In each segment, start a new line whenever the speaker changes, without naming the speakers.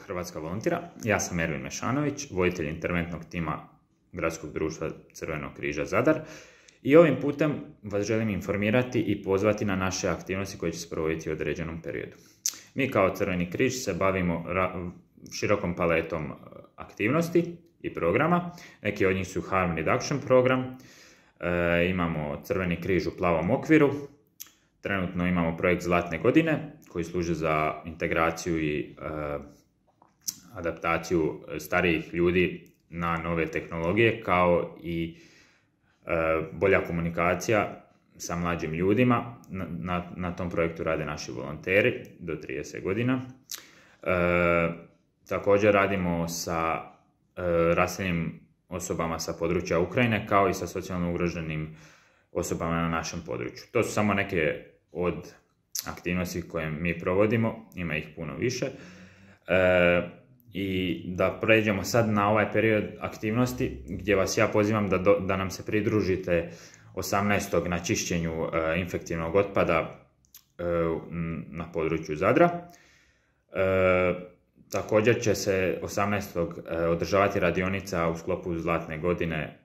Hrvatska volontira. Ja sam Ervin Mešanović, voditelj interventnog tima Gradskog društva Crvenog križa Zadar. I ovim putem vas želim informirati i pozvati na naše aktivnosti koje će se provoditi u određenom periodu. Mi kao Crveni križ se bavimo širokom paletom aktivnosti i programa. Neki od njih su Harm Reduction program, imamo Crveni križ u plavom okviru, trenutno imamo projekt Zlatne godine koji služi za integraciju i adaptaciju starijih ljudi na nove tehnologije, kao i bolja komunikacija sa mlađim ljudima. Na tom projektu rade naši volonteri do 30 godina. Također radimo sa raseljenim osobama sa područja Ukrajine, kao i sa socijalno ugroženim osobama na našem području. To su samo neke od aktivnosti koje mi provodimo, ima ih puno više. I da pređemo sad na ovaj period aktivnosti gdje vas ja pozivam da nam se pridružite 18. na čišćenju infektivnog otpada na području Zadra. Također će se 18. održavati radionica u sklopu Zlatne godine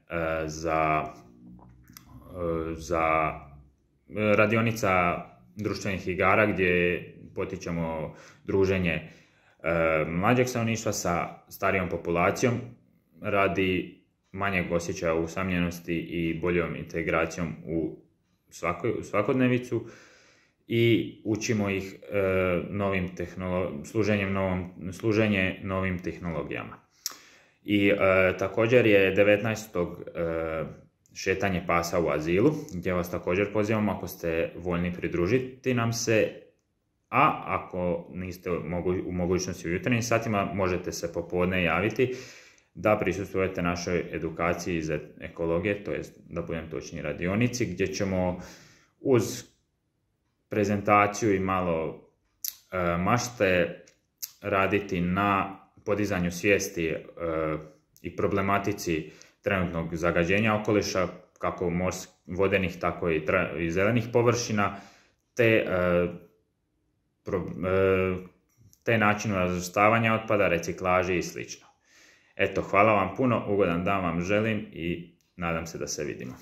za radionica društvenih igara gdje potičemo druženje mlađeg stanovništva sa starijom populacijom radi manjeg osjećaja usamljenosti i boljom integracijom u svakodnevicu i učimo ih služenje novim tehnologijama. I također je 19. šetanje pasa u azilu, gdje vas također pozivamo ako ste voljni pridružiti nam se, a ako niste u mogućnosti u jutarnjim satima, možete se popodne javiti da prisustvujete našoj edukaciji iz ekologije, to jest da budem točniji radionici, gdje ćemo uz prezentaciju i malo mašte raditi na podizanju svijesti i problematici trenutnog zagađenja okoliša, kako vodenih, tako i zelenih površina, te načinu razvrstavanja otpada, reciklaži i sl. Eto, hvala vam puno, ugodan dan vam želim i nadam se da se vidimo.